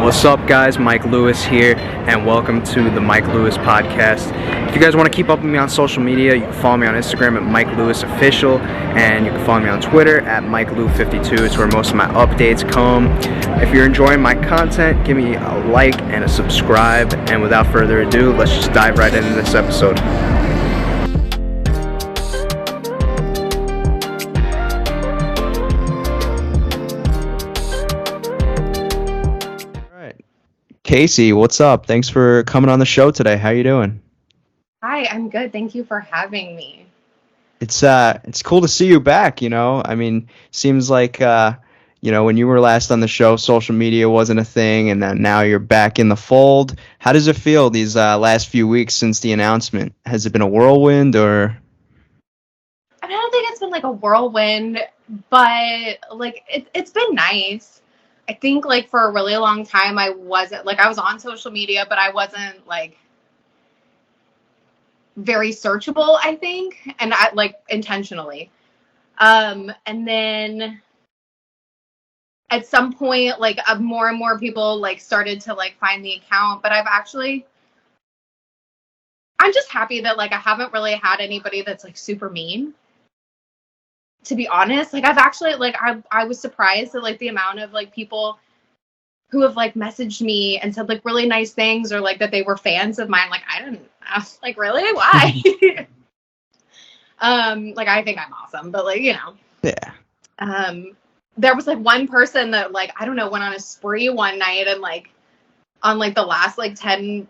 What's up, guys? Mike Lewis here, and welcome to the Mike Lewis podcast. If you guys want to keep up with me on social media, you can follow me on Instagram at Mike Lewis Official, and you can follow me on Twitter at MikeLew52. It's where most of my updates come. If you're enjoying my content, give me a like and a subscribe. And without further ado, let's just dive right into this episode. Casey, what's up? Thanks for coming on the show today. How you doing? Hi, I'm good. Thank you for having me. It's cool to see you back, I mean, seems like when you were last on the show, social media wasn't a thing, and then now you're back in the fold. How does it feel these last few weeks since the announcement? Has it been a whirlwind or? I mean, I don't think it's been like a whirlwind, but like it's been nice. I think like for a really long time I was on social media, but I wasn't like very searchable, I think, and I like intentionally. And then at some point, like more and more people like started to like find the account, but I'm just happy that like I haven't really had anybody that's like super mean. To be honest, like I've actually like I was surprised at like the amount of like people who have like messaged me and said like really nice things, or like that they were fans of mine. Like I was like, really? Why? Like I think I'm awesome, but like, Yeah. There was like one person that like, I don't know, went on a spree one night and like on like the last like 10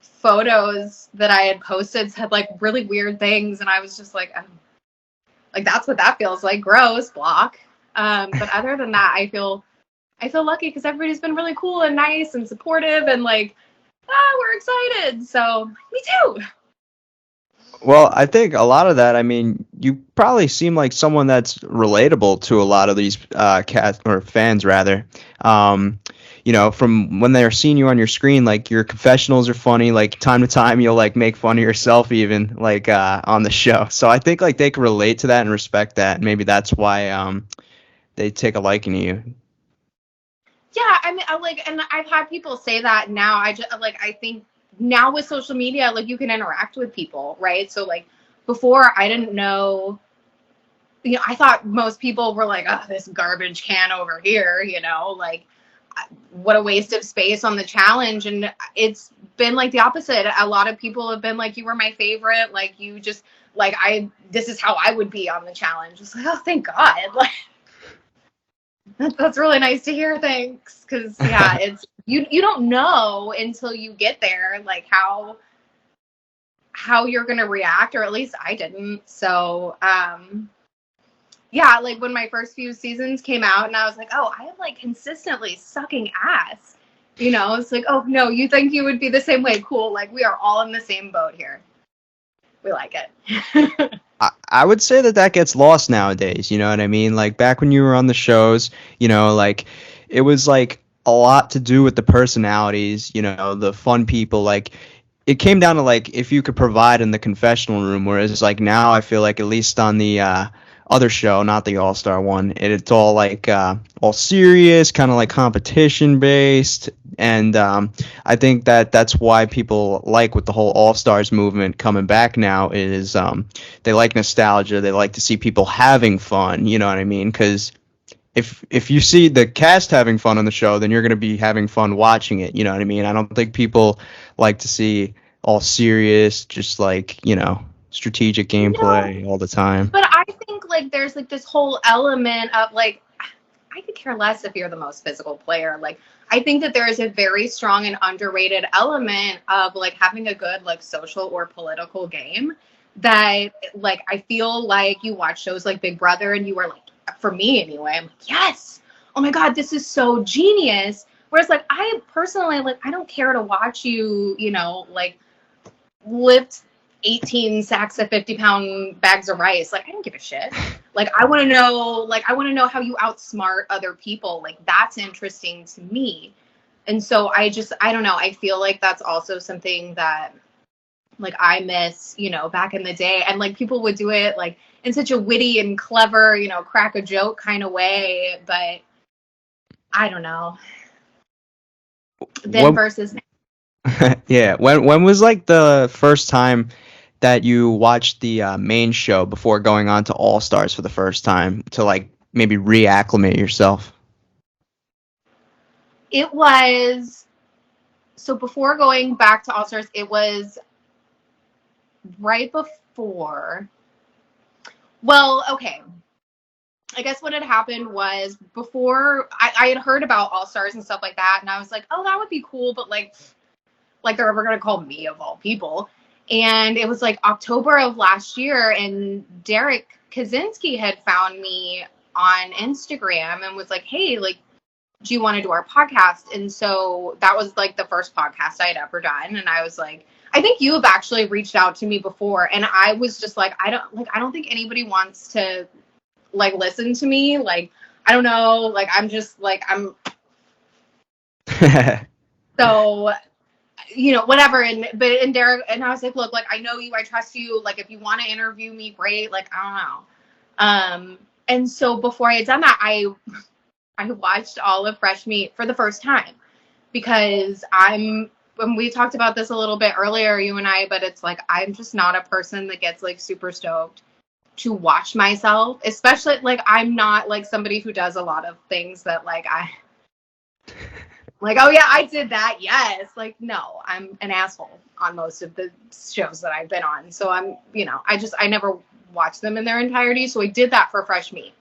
photos that I had posted said like really weird things, and I was just like, like that's what that feels like. Gross, block. But other than that, I feel lucky because everybody's been really cool and nice and supportive, and like, we're excited. So me too. Well, I think a lot of that, I mean, you probably seem like someone that's relatable to a lot of these cast or fans rather. From when they're seeing you on your screen, like your confessionals are funny, like time to time you'll like make fun of yourself even like on the show. So I think like they can relate to that and respect that. And maybe that's why they take a liking to you. Yeah, I mean, and I've had people say that now. I think now with social media, like you can interact with people, right? So like before I didn't know, I thought most people were like, oh, this garbage can over here, like what a waste of space on the challenge. And it's been like the opposite. A lot of people have been like, you were my favorite. Like you just like, this is how I would be on the challenge. It's like, oh, thank God. Like that's really nice to hear. Thanks. Cause yeah, it's, you don't know until you get there, like how you're going to react, or at least I didn't. So, yeah, like when my first few seasons came out and I was like, oh, I am like consistently sucking ass, it's like, oh no, you think you would be the same way. Cool. Like we are all in the same boat here. We like it. I would say that gets lost nowadays. You know what I mean? Like back when you were on the shows, like it was like a lot to do with the personalities, the fun people. Like it came down to like if you could provide in the confessional room, whereas like now I feel like at least on the other show, not the All-Star one, it's all like all serious, kind of like competition based, and I think that's why people like with the whole All-Stars movement coming back now is they like nostalgia. They like to see people having fun. You know what I mean? Because if you see the cast having fun on the show, then you're going to be having fun watching it. You know what I mean? I don't think people like to see all serious, just like strategic gameplay all the time. But I think like there's like this whole element of like, I could care less if you're the most physical player. Like I think that there is a very strong and underrated element of like having a good like social or political game that like I feel like you watch shows like Big Brother and you are like, for me anyway, I'm like, yes, oh my God, this is so genius. Whereas like I personally like I don't care to watch you, like lift 18 sacks of 50-pound bags of rice. Like I don't give a shit. Like I want to know how you outsmart other people. Like that's interesting to me. And so I don't know. I feel like that's also something that like I miss, back in the day. And like people would do it like in such a witty and clever, crack a joke kind of way. But I don't know. then When versus now. yeah, when was like the first time that you watched the main show before going on to All Stars for the first time to like maybe reacclimate yourself? It was so before going back to All Stars, it was right before. Well, okay. I guess what had happened was before I had heard about All Stars and stuff like that, and I was like, oh, that would be cool, but like they're ever gonna call me of all people. And it was like October of last year, and Derek Kaczynski had found me on Instagram and was like, hey, like, do you want to do our podcast? And so that was like the first podcast I had ever done. And I was like, I think you have actually reached out to me before. And I was just like, I don't think anybody wants to like listen to me. Like, I don't know. Like, I'm just like, so, you know, whatever. And Derek, and I was like, look, like, I know you, I trust you. Like, if you want to interview me, great. Like, I don't know. And so before I had done that, I watched all of Fresh Meat for the first time because when we talked about this a little bit earlier, you and I, but it's like, I'm just not a person that gets like super stoked to watch myself, especially like, I'm not like somebody who does a lot of things that like, like, oh yeah, I did that. Yes. Like, no, I'm an asshole on most of the shows that I've been on. So I'm, you know, I never watched them in their entirety. So I did that for Fresh Meat.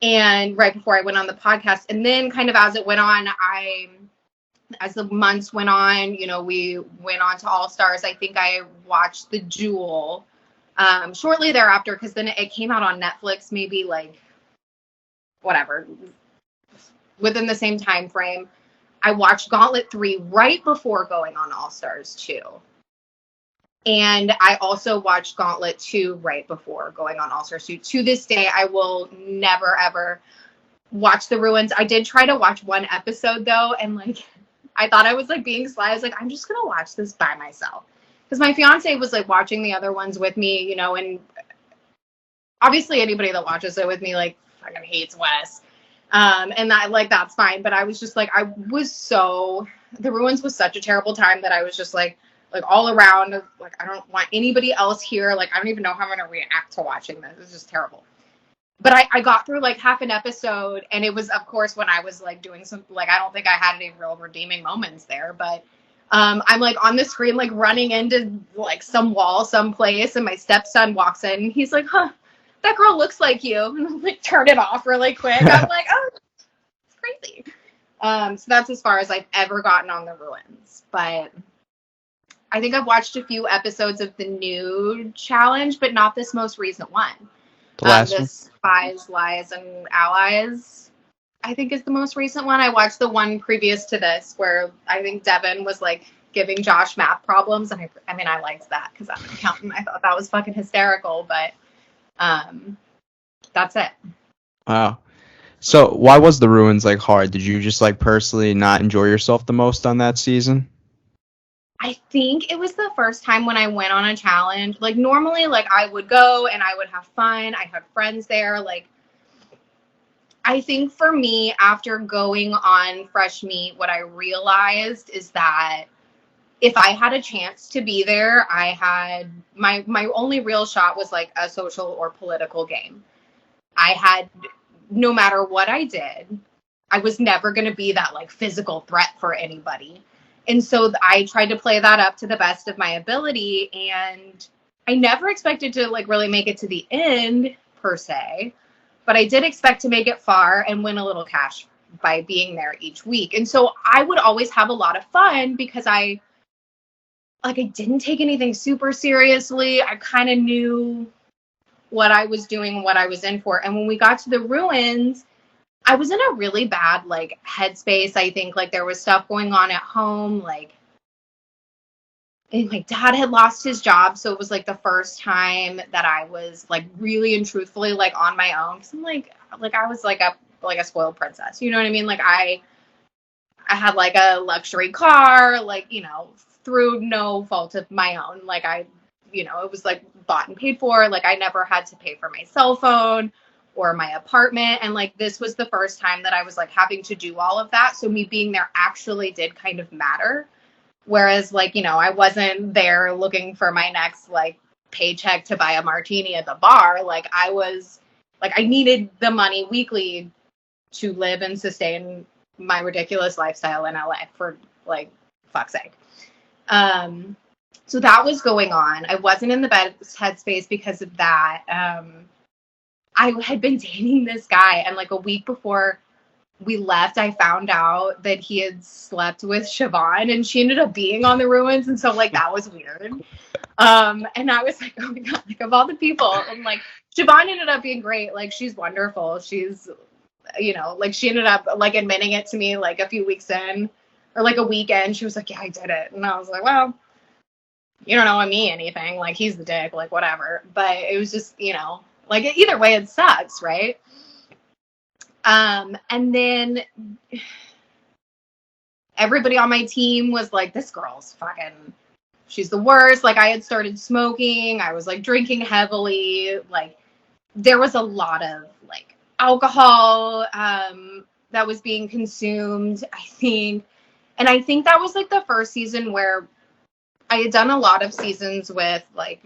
And right before I went on the podcast, and then kind of as it went on, as the months went on, you know, we went on to All Stars. I think I watched The Jewel shortly thereafter, because then it came out on Netflix, maybe like whatever, within the same time frame. I watched Gauntlet 3 right before going on All Stars 2. And I also watched Gauntlet 2 right before going on All Stars 2. To this day, I will never, ever watch The Ruins. I did try to watch one episode, though, and, like, I thought I was, like, being sly. I was like, I'm just going to watch this by myself. Because my fiance was, like, watching the other ones with me, you know, and obviously anybody that watches it with me, like, fucking hates Wes. And that, like, that's fine. But I was just, like, The Ruins was such a terrible time that I was just, like all around, like, I don't want anybody else here. Like, I don't even know how I'm going to react to watching this. It's just terrible. But I got through like half an episode, and it was, of course, when I was like doing some, like, I don't think I had any real redeeming moments there, but I'm like on the screen, like running into like some wall, someplace, and my stepson walks in, and he's like, huh, that girl looks like you. And I'm like, turn it off really quick. I'm like, oh, it's crazy. So that's as far as I've ever gotten on The Ruins. But I think I've watched a few episodes of the new challenge, but not this most recent one. The last The one? Spies, Lies, and Allies, I think, is the most recent one. I watched the one previous to this where I think Devin was like giving Josh math problems, and I mean, I liked that because I'm an accountant. I thought that was fucking hysterical, but that's it. Wow. So why was The Ruins like hard? Did you just like personally not enjoy yourself the most on that season? I think it was the first time when I went on a challenge. Like, normally, like, I would go and I would have fun. I had friends there. Like, I think for me, after going on Fresh Meat, what I realized is that if I had a chance to be there, I had my only real shot was like a social or political game. I had, no matter what I did, I was never going to be that like physical threat for anybody. And so I tried to play that up to the best of my ability. And I never expected to like really make it to the end per se, but I did expect to make it far and win a little cash by being there each week. And so I would always have a lot of fun because I didn't take anything super seriously. I kind of knew what I was doing, what I was in for. And when we got to The Ruins, I was in a really bad like headspace. I think like there was stuff going on at home, like, and my dad had lost his job, so it was like the first time that I was like really and truthfully like on my own. Cause I'm like I was like a spoiled princess, you know what I mean? Like I had like a luxury car, like, you know, through no fault of my own. Like it was like bought and paid for. Like I never had to pay for my cell phone or my apartment. And like, this was the first time that I was like having to do all of that. So me being there actually did kind of matter. Whereas like, you know, I wasn't there looking for my next like paycheck to buy a martini at the bar. Like I was like, I needed the money weekly to live and sustain my ridiculous lifestyle in LA, for like fuck's sake. So that was going on. I wasn't in the best headspace because of that. I had been dating this guy, and like a week before we left, I found out that he had slept with Siobhan, and she ended up being on the Ruins, and so like that was weird. And I was like, oh my god, like of all the people, and like Siobhan ended up being great. Like she's wonderful. She's, you know, like she ended up like admitting it to me like a few weeks in, or like a weekend. She was like, yeah, I did it, and I was like, well, you don't owe me anything. Like he's the dick, like whatever. But it was just, you know, like either way, it sucks, right? And then everybody on my team was like, this girl's fucking, she's the worst. Like I had started smoking. I was like drinking heavily. Like there was a lot of like alcohol that was being consumed, I think. And I think that was like the first season where I had done a lot of seasons with like,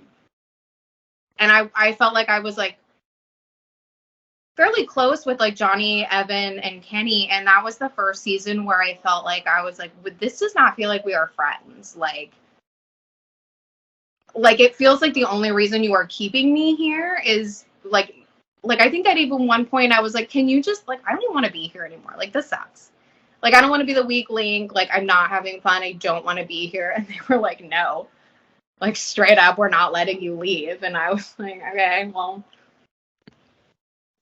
and I felt like I was like fairly close with like Johnny, Evan, and Kenny. And that was the first season where I felt like I was like, this does not feel like we are friends. Like it feels like the only reason you are keeping me here is like I think at even one point I was like, can you just like, I don't want to be here anymore. Like this sucks. Like I don't want to be the weak link. Like I'm not having fun. I don't want to be here. And they were like, no, like straight up, we're not letting you leave. And I was like, okay, well,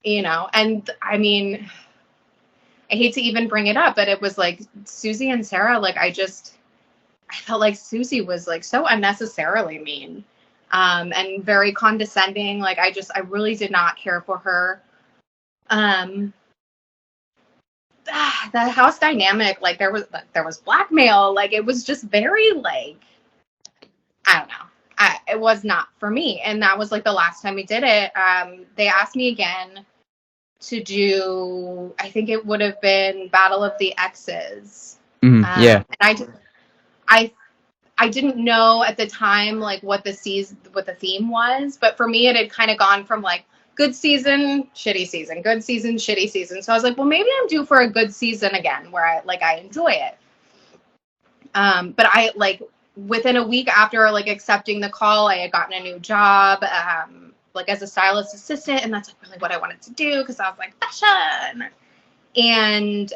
you know, and I mean, I hate to even bring it up, but it was like Susie and Sarah, like I felt like Susie was like so unnecessarily mean, and very condescending. Like I really did not care for her. The house dynamic, like there was blackmail. Like it was just very like, I don't know. It was not for me. And that was like the last time we did it. They asked me again to do, I think it would have been Battle of the Exes. Yeah. And I didn't know at the time like what the theme was, but for me it had kind of gone from like good season, shitty season, good season, shitty season. So I was like, well, maybe I'm due for a good season again where I enjoy it. But I like within a week after like accepting the call, I had gotten a new job, like as a stylist assistant, and that's like really what I wanted to do because I was like fashion. And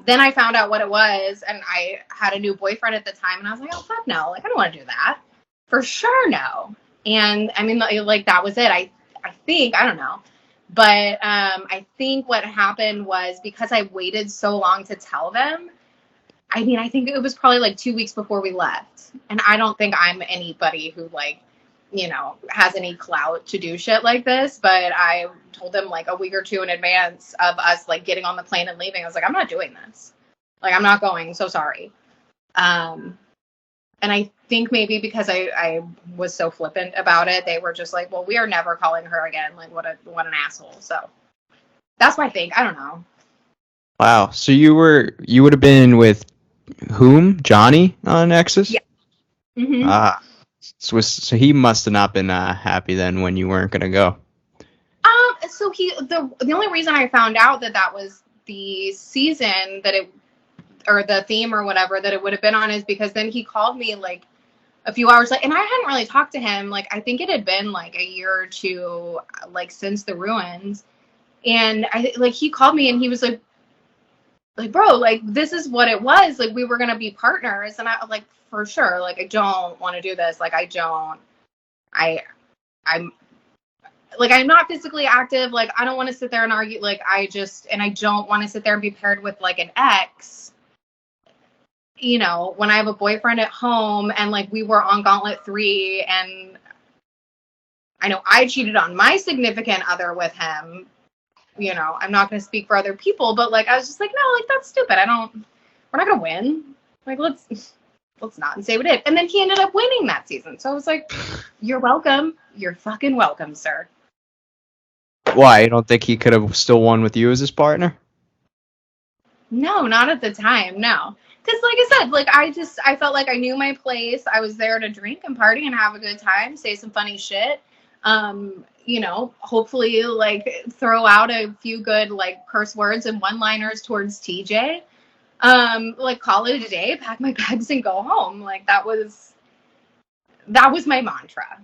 then I found out what it was, and I had a new boyfriend at the time, and I was like, oh fuck no, like I don't want to do that, for sure no. And I mean, like that was it. I think, I don't know, but I think what happened was because I waited so long to tell them. I mean, I think it was probably like 2 weeks before we left, and I don't think I'm anybody who like, you know, has any clout to do shit like this, but I told them like a week or two in advance of us like getting on the plane and leaving. I was like, I'm not doing this. Like, I'm not going. So sorry. And I think maybe because I was so flippant about it, they were just like, well, we are never calling her again. Like, what an asshole. So that's my think. I don't know. Wow. So you would have been with whom? Johnny on Exes? Yeah. Mm-hmm. So he must have not been happy then when you weren't gonna go. So the only reason I found out that was the season that it, or the theme or whatever that it would have been on, is because then he called me like a few hours later, and I hadn't really talked to him. Like I think it had been like a year or two like since the Ruins, and he called me and he was like bro, like this is what it was. Like we were gonna be partners, and I was like, for sure. Like I don't want to do this. Like I'm like, I'm not physically active. Like, I don't want to sit there and argue. Like, I don't want to sit there and be paired with like an ex, you know, when I have a boyfriend at home, and like we were on Gauntlet 3, and I know I cheated on my significant other with him. You know, I'm not going to speak for other people, but like, I was just like, no, like that's stupid. We're not going to win. Like, let's not, and say we did. And then he ended up winning that season. So I was like, you're welcome. You're fucking welcome, sir. Why? You don't think he could have still won with you as his partner? No, not at the time. No. Because, like I said, like I felt like I knew my place. I was there to drink and party and have a good time, say some funny shit. Hopefully, like throw out a few good like curse words and one-liners towards TJ. Like call it a day, pack my bags and go home. Like that was my mantra.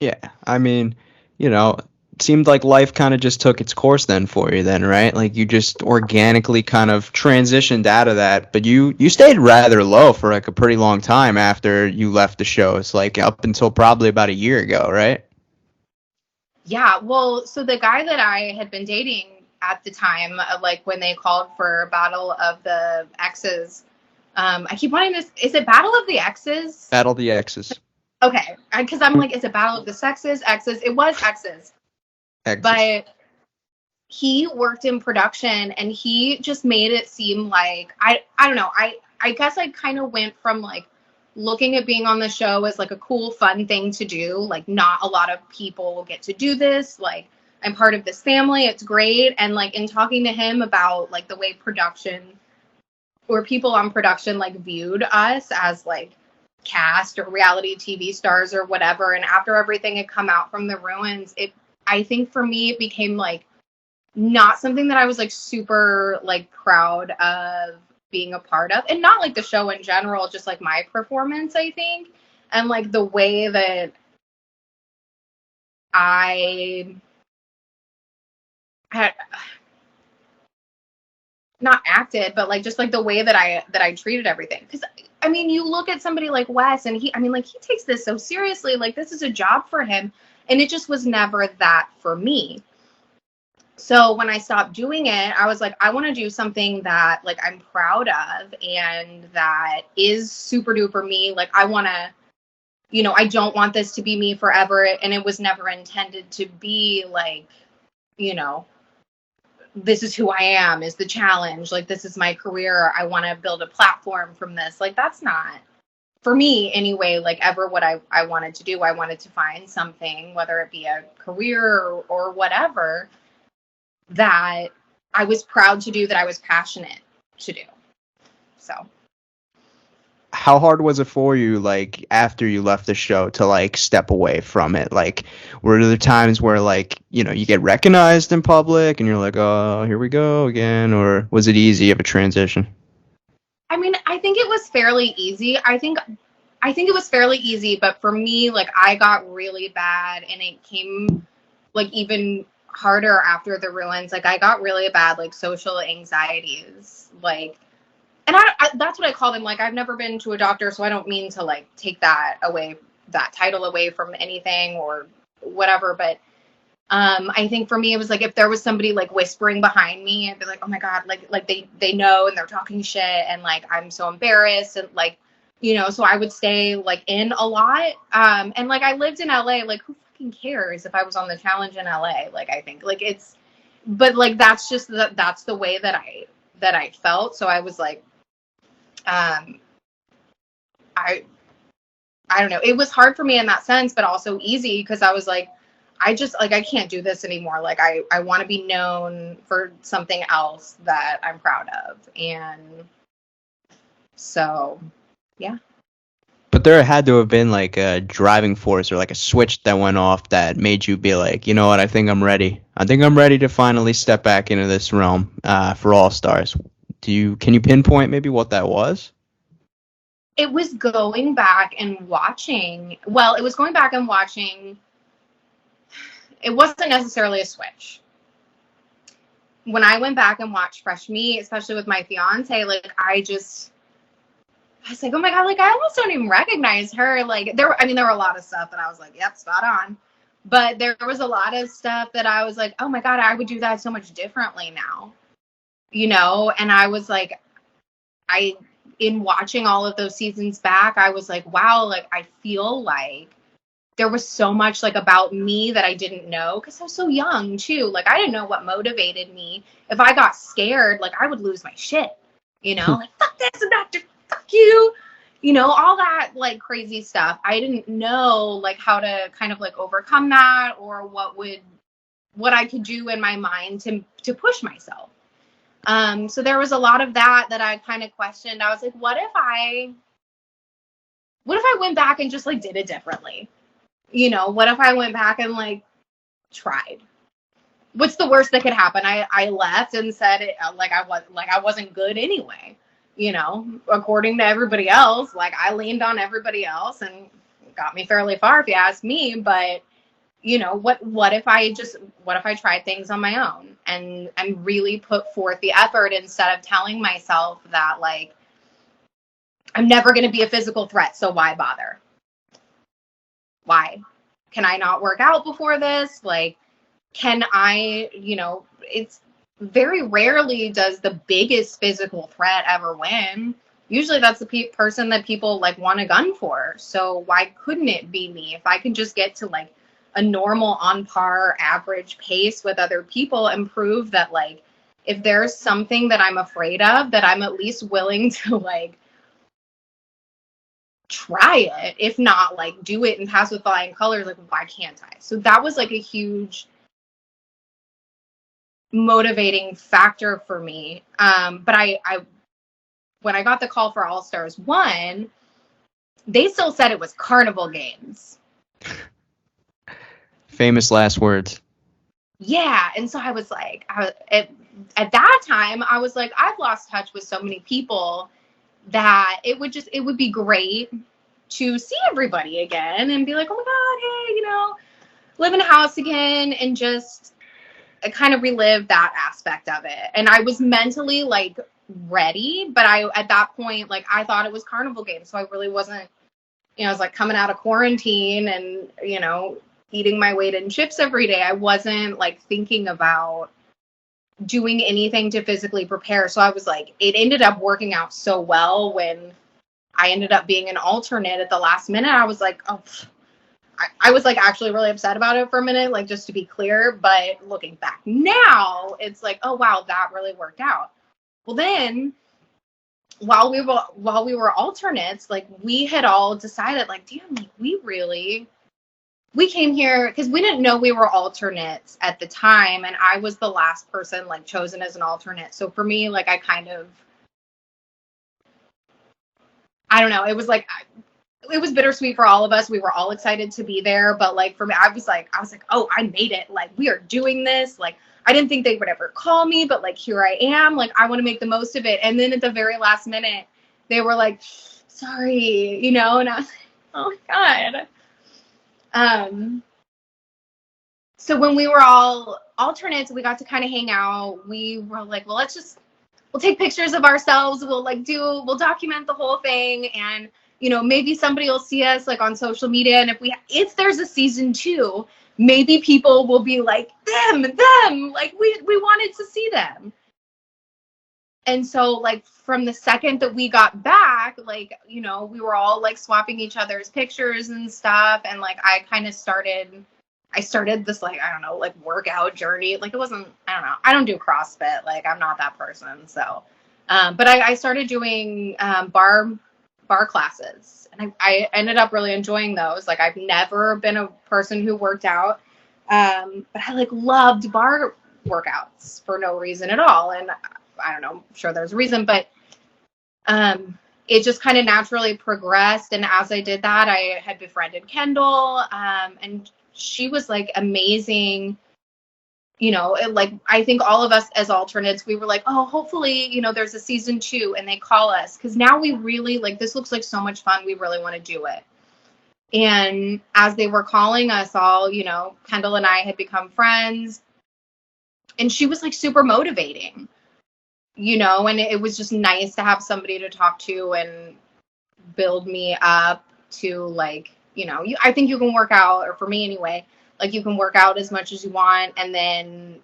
Yeah, I mean, it seemed like life kind of just took its course then for you then, right? Like you just organically kind of transitioned out of that, but you stayed rather low for like a pretty long time after you left the show. It's like up until probably about a year ago, right? Yeah, well, so the guy that I had been dating at the time, like when they called for Battle of the Exes, I keep wanting this. Is it Battle of the Exes? Battle the Exes. Okay, because I'm like, is it Battle of the Sexes? Exes? It was Exes, Exes. but he worked in production and he just made it seem like I don't know. I guess I kind of went from like looking at being on the show as like a cool fun thing to do, like not a lot of people get to do this, like I'm part of this family, it's great. And like in talking to him about like the way production or people on production like viewed us as like cast or reality TV stars or whatever, and after everything had come out from the ruins, it I think for me it became like not something that I was like super like proud of being a part of, and not like the show in general, just like my performance, I think, and like the way that I had not acted, but like just like the way that I treated everything. Because I mean, you look at somebody like Wes, and I mean, like he takes this so seriously, like this is a job for him, and it just was never that for me. So when I stopped doing it, I was like, I want to do something that like I'm proud of and that is super duper me. Like I want to, I don't want this to be me forever. And it was never intended to be like, you know, this is who I am, is the challenge. Like this is my career. I want to build a platform from this. Like that's not for me anyway, like ever what I wanted to do. I wanted to find something, whether it be a career or whatever, that I was proud to do, that I was passionate to do. So, How hard was it for you, like after you left the show, to like step away from it? Like, were there times where like you get recognized in public and you're like, oh, here we go again, or was it easy of a transition? I mean, I think it was fairly easy. I think it was fairly easy, but for me, like I got really bad and it came like even harder after the ruins. Like I got really bad like social anxieties. Like and that's what I call them. Like I've never been to a doctor, so I don't mean to like take that title away from anything or whatever, but I think for me it was like if there was somebody like whispering behind me, I'd be like, oh my god, like they know and they're talking shit, and like I'm so embarrassed, and like so I would stay like in a lot, and like I lived in LA, like who fucking cares if I was on the challenge in LA? Like I think like it's, but like that's just that's the way that I felt. So I was like, um I I don't know. It was hard for me in that sense, but also easy because I was like, I just like I can't do this anymore. Like I want to be known for something else that I'm proud of. And so, yeah. But there had to have been like a driving force or like a switch that went off that made you be like, you know what, I think I'm ready. I think I'm ready to finally step back into this realm for All Stars. Can you pinpoint maybe what that was? It was going back and watching. Well, it was going back and watching. It wasn't necessarily a switch. When I went back and watched Fresh Meat, especially with my fiance, like I was like, oh my god, like I almost don't even recognize her. Like there were a lot of stuff that I was like, yep, spot on. But there was a lot of stuff that I was like, oh my god, I would do that so much differently now. And I was like, in watching all of those seasons back, I was like, wow, like I feel like there was so much like about me that I didn't know because I was so young too. Like I didn't know what motivated me. If I got scared, like I would lose my shit, like fuck this and that, fuck you, all that like crazy stuff. I didn't know like how to kind of like overcome that or what would what I could do in my mind to push myself. So there was a lot of that I kind of questioned. I was like, what if I went back and just like did it differently? You know, what if I went back and like tried? What's the worst that could happen? I left and said it, I wasn't good anyway. You know, according to everybody else, like I leaned on everybody else and got me fairly far, if you ask me. But you know, what if I tried things on my own and really put forth the effort instead of telling myself that like I'm never going to be a physical threat, so why bother? Why? Can I not work out before this? Like, can I, you know, it's very rarely does the biggest physical threat ever win. Usually that's the person that people like want a gun for. So why couldn't it be me? If I can just get to like a normal on par average pace with other people and prove that like if there's something that I'm afraid of, that I'm at least willing to like try it, if not like do it and pass with flying colors, like why can't I? So that was like a huge motivating factor for me. But I when I got the call for All Stars 1, they still said it was Carnival Games. Famous last words. Yeah, and so I was like, at that time, I was like, I've lost touch with so many people that it would be great to see everybody again and be like, oh my God, hey, you know, live in a house again and just kind of relive that aspect of it. And I was mentally like ready, but at that point, like I thought it was Carnival Games. So I really wasn't, you know, I was like coming out of quarantine and, you know, eating my weight in chips every day. I wasn't like thinking about doing anything to physically prepare. So I was like, it ended up working out so well when I ended up being an alternate at the last minute. I was like, oh, I was like actually really upset about it for a minute, like just to be clear. But looking back now, it's like, oh wow, that really worked out. Well, then while we were alternates, like we had all decided, like, damn, like we came here because we didn't know we were alternates at the time, and I was the last person like chosen as an alternate. So for me, like I don't know, it was like it was bittersweet for all of us. We were all excited to be there, but like for me, I was like, oh, I made it. Like we are doing this. Like I didn't think they would ever call me, but like here I am. Like I want to make the most of it. And then at the very last minute, they were like, sorry, you know, and I was like, oh my God. So when we were all alternates, we got to kind of hang out. We were like, well, we'll take pictures of ourselves. We'll document the whole thing. And, you know, maybe somebody will see us like on social media. And if there's a season 2, maybe people will be like, them, like we wanted to see them. And so like from the second that we got back, like, you know, we were all like swapping each other's pictures and stuff. And like, I started this like, I don't know, like workout journey. Like it wasn't, I don't know. I don't do CrossFit. Like I'm not that person. So, but I started doing bar classes, and I ended up really enjoying those. Like I've never been a person who worked out, but I like loved bar workouts for no reason at all. And I don't know, I'm sure there's a reason, but it just kind of naturally progressed. And as I did that, I had befriended Kendall, and she was like amazing. You know, like I think all of us as alternates, we were like, oh, hopefully, you know, there's a season 2 and they call us, because now we really like, this looks like so much fun. We really want to do it. And as they were calling us all, you know, Kendall and I had become friends, and she was like super motivating, you know, and it was just nice to have somebody to talk to and build me up to like, you know, I think you can work out, or for me anyway, like you can work out as much as you want. And then,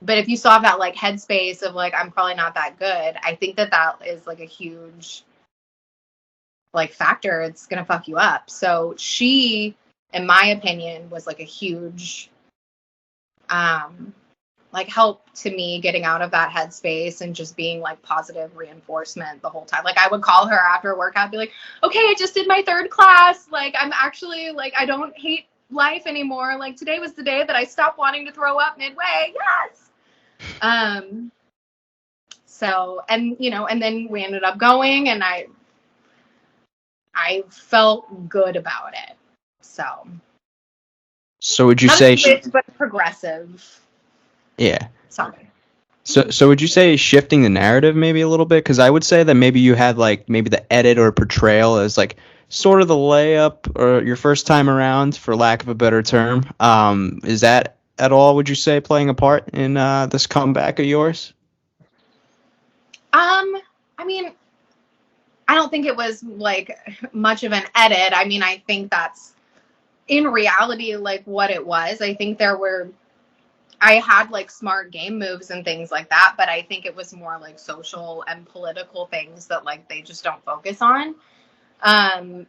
but if you still have that like headspace of like, I'm probably not that good, I think that is like a huge like factor. It's going to fuck you up. So she, in my opinion, was like a huge, like help to me getting out of that headspace and just being like positive reinforcement the whole time. Like I would call her after a workout, be like, okay, I just did my 3rd class. Like I'm actually like, I don't hate life anymore. Like, today was the day that I stopped wanting to throw up midway. Yes. So, and and then we ended up going, and I felt good about it. So So would you not say, a switch, but progressive. yeah. Sorry. So would you say shifting the narrative maybe a little bit? Because I would say that maybe you had like maybe the edit or portrayal as like sort of the layup or your first time around, for lack of a better term. Is that at all, would you say, playing a part in this comeback of yours? I mean, I don't think it was like much of an edit. I mean, I think that's in reality like what it was. I think I had like smart game moves and things like that, but I think it was more like social and political things that like they just don't focus on. Um,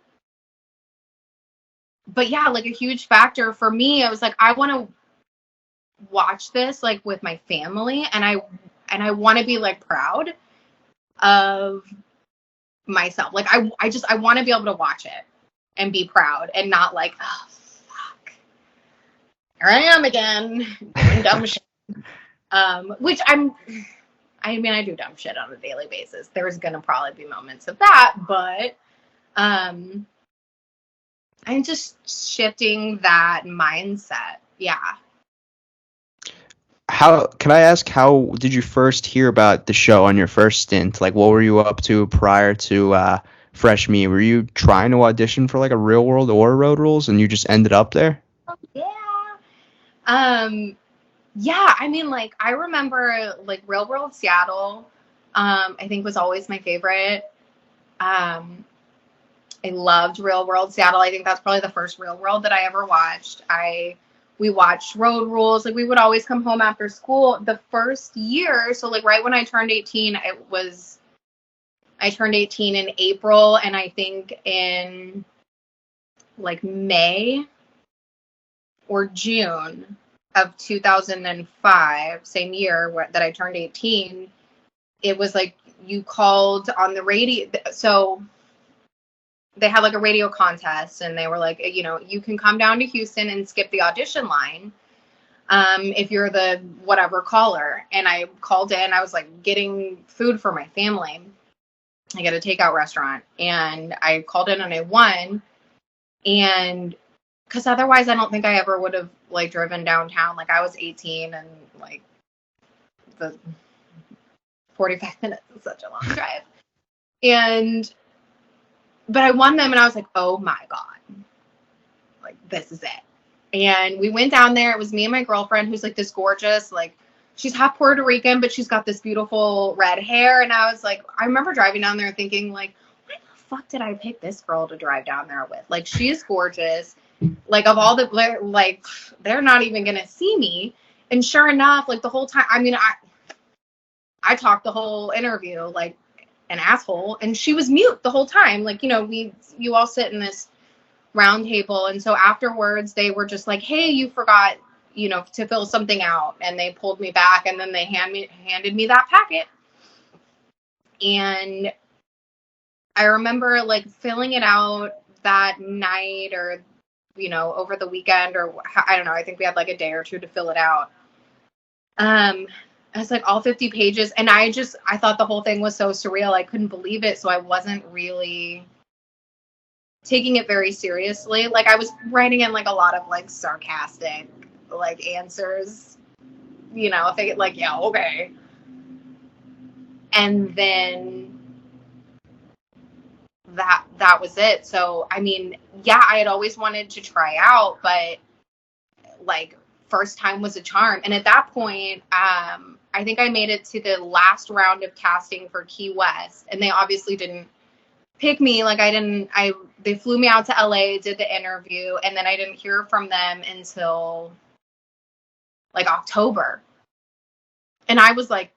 but yeah, like a huge factor for me, I was like, I want to watch this like with my family, and I want to be like proud of myself. Like I want to be able to watch it and be proud and not like, oh fuck, here I am again doing dumb shit. Which I mean, I do dumb shit on a daily basis. There's gonna probably be moments of that, but um, I'm just shifting that mindset. Yeah. How can I ask, how did you first hear about the show on your first stint? Like, what were you up to prior to Fresh Me? Were you trying to audition for like a Real World or Road Rules, and you just ended up there? Yeah. Um, yeah, I mean, like, I remember, like, Real World Seattle, I think was always my favorite. Um, I loved Real World Seattle. I think that's probably the first Real World that I ever watched. We watched Road Rules. Like, we would always come home after school. The first year, so, like, right when I turned 18, I turned 18 in April, and I think in, like, May or June of 2005, same year that I turned 18, it was like you called on the radio. So they had like a radio contest, and they were like, you can come down to Houston and skip the audition line if you're the whatever caller. And I called in. I was like getting food for my family. I get a takeout restaurant, and I called in and I won. And because otherwise I don't think I ever would have like driven downtown. Like, I was 18, and like the 45 minutes is such a long drive. But I won them, and I was like, oh my God, like, this is it. And we went down there. It was me and my girlfriend, who's like this gorgeous, like, she's half Puerto Rican, but she's got this beautiful red hair. And I was like, I remember driving down there thinking, like, why the fuck did I pick this girl to drive down there with? Like, she is gorgeous. Like, of all the, like, they're not even going to see me. And sure enough, like, the whole time, I mean, I talked the whole interview like an asshole, and she was mute the whole time. Like, you all sit in this round table, and so afterwards they were just like, hey, you forgot, to fill something out, and they pulled me back, and then they handed me that packet. And I remember like filling it out that night, or over the weekend, or I don't know, I think we had like a day or two to fill it out. It was like all 50 pages, and I thought the whole thing was so surreal. I couldn't believe it, so I wasn't really taking it very seriously. Like, I was writing in like a lot of like sarcastic like answers, thinking like, yeah, okay. And then that was it. So, I mean, yeah, I had always wanted to try out, but like, first time was a charm. And at that point, I think I made it to the last round of casting for Key West, and they obviously didn't pick me. Like, they flew me out to LA, did the interview, and then I didn't hear from them until like October. And I was like,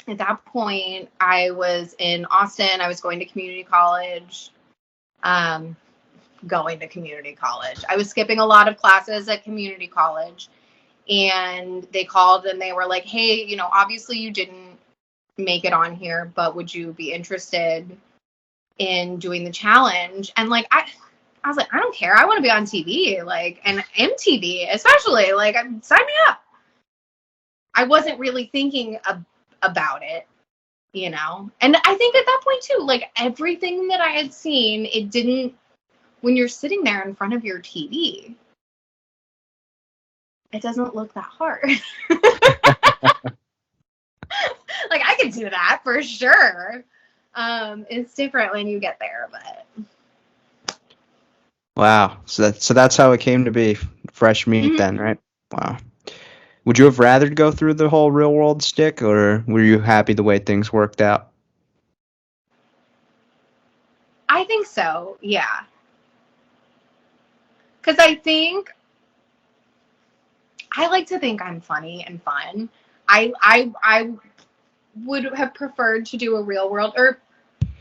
at that point, I was in Austin. I was going to community college. I was skipping a lot of classes at community college. And they called, and they were like, hey, obviously you didn't make it on here, but would you be interested in doing the challenge? And like, I was like, I don't care. I want to be on TV, like, and MTV, especially. Like, sign me up. I wasn't really thinking about it, you know? And I think at that point, too, like, everything that I had seen, it didn't, when you're sitting there in front of your TV, it doesn't look that hard. Like, I could do that for sure. It's different when you get there, but. Wow. So that's how it came to be. Fresh meat Mm-hmm. then, right? Wow. Would you have rather go through the whole real world stick, or were you happy the way things worked out? I think so, yeah. Because I like to think I'm funny and fun. I would have preferred to do a real world, or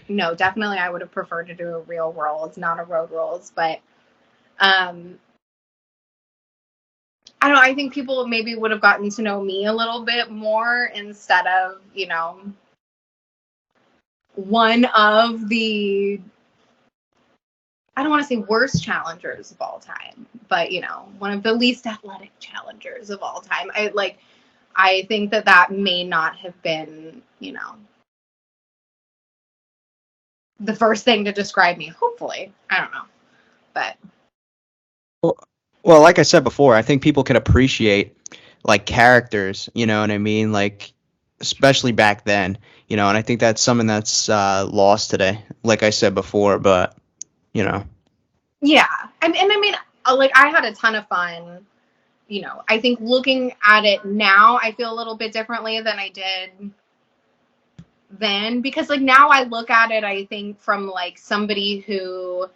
no, definitely I would have preferred to do a real world, not a road rules. But I don't know. I think people maybe would have gotten to know me a little bit more instead of, you know, one of the, I don't want to say worst challengers of all time, but, you know, one of the least athletic challengers of all time. I think that may not have been, you know, the first thing to describe me. Hopefully, I don't know, but Well, like I said before, I think people can appreciate like characters, you know what I mean? Like especially back then, you know, and I think that's something that's lost today, like I said before, but you know. yeah. I mean, like I had a ton of fun. You know, I think looking at it now, I feel a little bit differently than I did then, because like now I look at it, I think from like somebody who,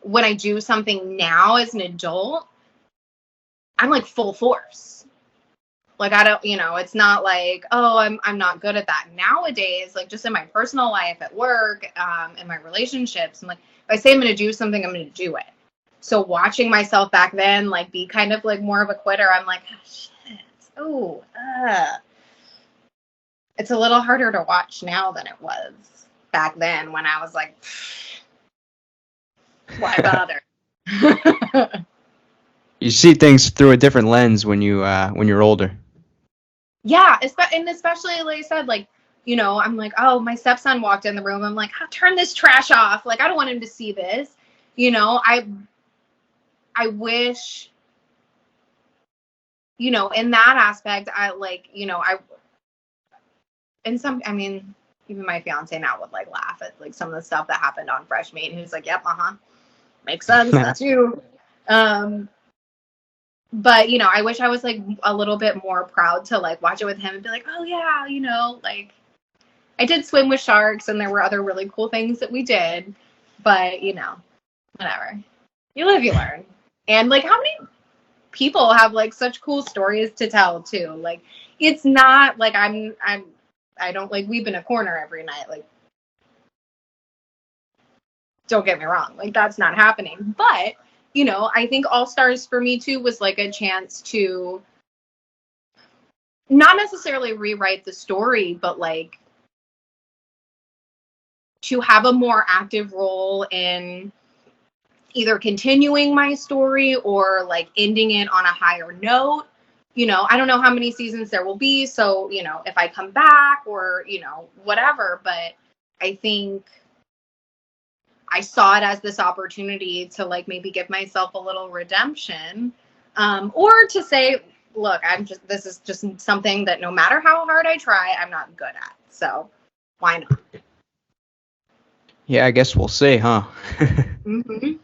when I do something now as an adult, I'm like full force. Like I don't, you know, it's not like, oh, I'm not good at that nowadays. Like just in my personal life, at work, in my relationships, I'm like, if I say I'm going to do something, I'm going to do it. So watching myself back then, like be kind of like more of a quitter, I'm like, oh, shit, oh, it's a little harder to watch now than it was back then when I was like, why bother? You see things through a different lens when you're older. Yeah, and especially like I said, like, you know, I'm like, oh, my stepson walked in the room. I'm like, oh, turn this trash off. Like, I don't want him to see this. You know, I wish, you know, in that aspect, I like, you know, I mean, even my fiance now would like laugh at like some of the stuff that happened on Fresh Meat. And he's like, yep, makes sense. That's you. But, you know, I wish I was like a little bit more proud to like watch it with him and be like, oh yeah, you know, like I did swim with sharks and there were other really cool things that we did, but you know, whatever. You live, you learn. And like how many people have like such cool stories to tell too? Like it's not like I don't like weep in a corner every night. Like don't get me wrong, like that's not happening. But you know, I think All Stars for me too was like a chance to not necessarily rewrite the story, but like to have a more active role in either continuing my story or like ending it on a higher note. You know, I don't know how many seasons there will be. So, you know, if I come back or, you know, whatever, but I think I saw it as this opportunity to like maybe give myself a little redemption, or to say, look, this is just something that no matter how hard I try, I'm not good at. So why not? Yeah, I guess we'll see, huh? Mm-hmm.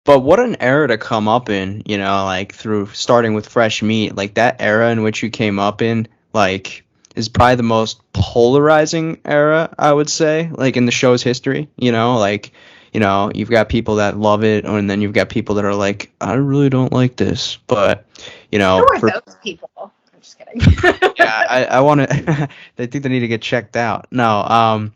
But what an era to come up in, you know, like through starting with Fresh Meat, like that era in which you came up in, like is probably the most polarizing era, I would say, like in the show's history, you know, like, you know, you've got people that love it, and then you've got people that are like, I really don't like this, but, you Who know, are for those people? I'm just kidding. yeah, I want to, they think they need to get checked out. No,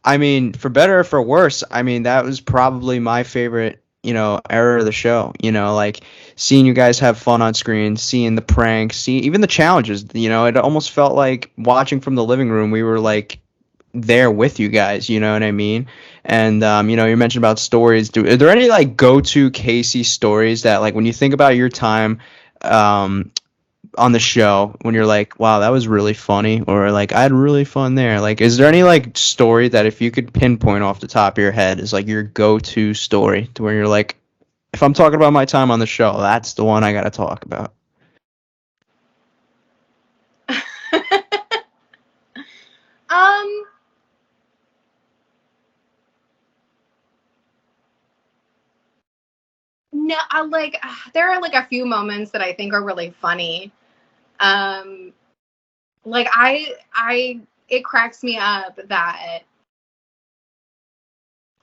I mean, for better or for worse, I mean, that was probably my favorite, you know, era of the show. You know, like seeing you guys have fun on screen, seeing the pranks, see even the challenges. You know, it almost felt like watching from the living room. We were like there with you guys, you know what I mean? And you know, you mentioned about stories. Are there any like go-to Casey stories that like when you think about your time um on the show when you're like, wow, that was really funny, or like I had really fun there. Like, is there any like story that if you could pinpoint off the top of your head is like your go-to story to where you're like, if I'm talking about my time on the show, that's the one I gotta talk about. um, no, I like there are like a few moments that I think are really funny. Um, like it cracks me up that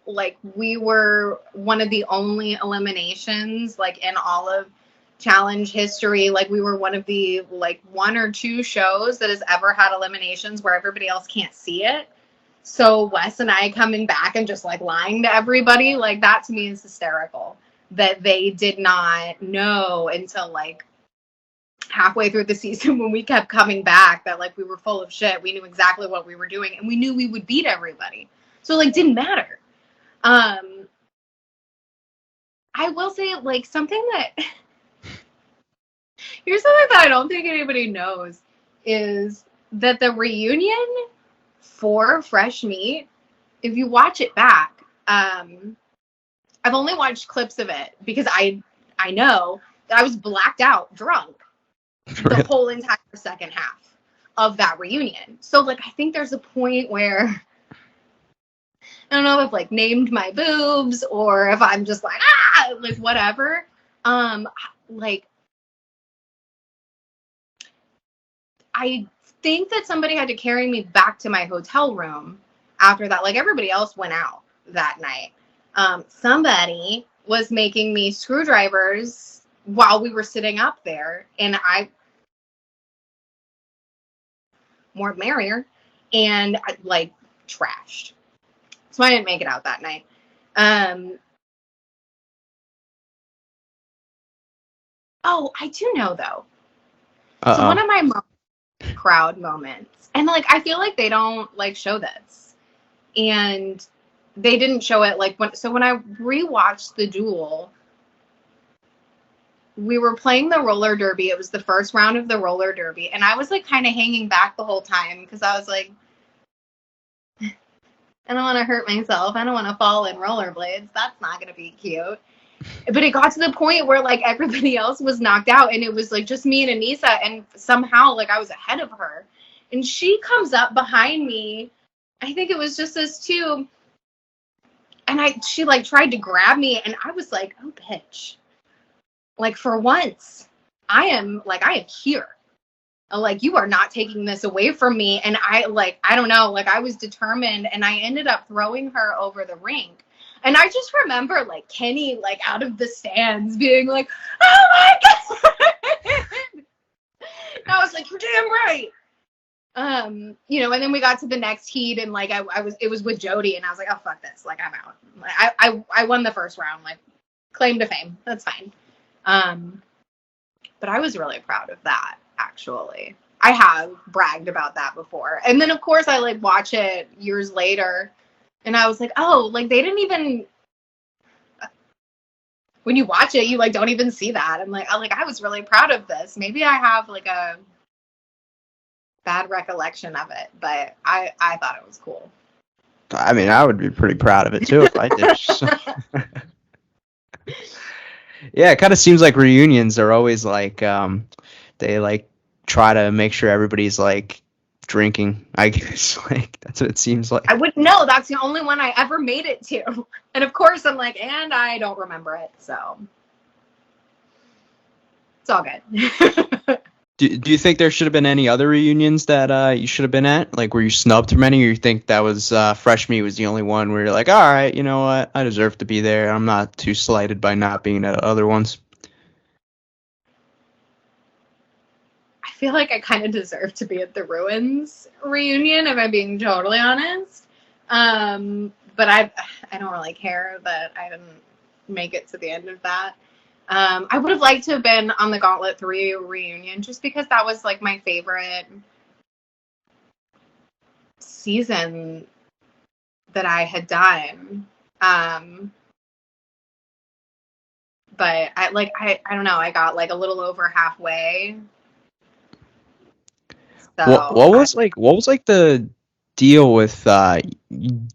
like we were one of the only eliminations like in all of challenge history. Like we were one of the like one or two shows that has ever had eliminations where everybody else can't see it. So Wes and I coming back and just like lying to everybody, like that to me is hysterical that they did not know until like halfway through the season when we kept coming back that like we were full of shit. We knew exactly what we were doing and we knew we would beat everybody. So like didn't matter. Um, I will say like something that here's something that I don't think anybody knows is that the reunion for Fresh Meat, if you watch it back, I've only watched clips of it because I know that I was blacked out drunk the whole entire second half of that reunion. So like I think there's a point where I don't know if like named my boobs or if I'm just like whatever. Like I think that somebody had to carry me back to my hotel room after that. Like everybody else went out that night. Somebody was making me screwdrivers while we were sitting up there, and I more merrier, and I, like trashed. So I didn't make it out that night. Um, oh, I do know though. So one Uh-oh. of my crowd moments, and like I feel like they don't like show this, and they didn't show it like when I rewatched the duel, we were playing the roller derby. It was the first round of the roller derby, and I was like kind of hanging back the whole time because I was like, I don't want to hurt myself. I don't want to fall in rollerblades. That's not gonna be cute. But it got to the point where like everybody else was knocked out, and it was like just me and Anissa, and somehow like I was ahead of her, and she comes up behind me. I think it was just us two, and she like tried to grab me, and I was like, oh bitch, like for once I am here, like you are not taking this away from me. And I don't know, like I was determined, and I ended up throwing her over the rink. And I just remember like Kenny like out of the stands being like, oh my god. And I was like, you're damn right. You know, and then we got to the next heat, and like it was with Jody, and I was like, oh fuck this, like I'm out. Like, I won the first round, like claim to fame, that's fine. But I was really proud of that, actually. I have bragged about that before, and then of course I like watch it years later, and I was like, oh, like they didn't even. When you watch it, you like don't even see that. I'm like I was really proud of this. Maybe I have like a bad recollection of it, but I thought it was cool. I mean, I would be pretty proud of it too if I did. So. Yeah, it kind of seems like reunions are always like they like try to make sure everybody's like drinking. I guess like that's what it seems like. I wouldn't know. That's the only one I ever made it to. And of course I'm like, and I don't remember it, so it's all good. Do you think there should have been any other reunions that you should have been at? Like, were you snubbed from any, or you think that was Fresh Meat was the only one where you're like, all right, you know what, I deserve to be there. I'm not too slighted by not being at other ones. I feel like I kind of deserve to be at the Ruins reunion, if I'm being totally honest. But I don't really care that I didn't make it to the end of that. I would have liked to have been on the Gauntlet 3 reunion just because that was like my favorite season that I had done. But I don't know, I got like a little over halfway. So What was like the deal with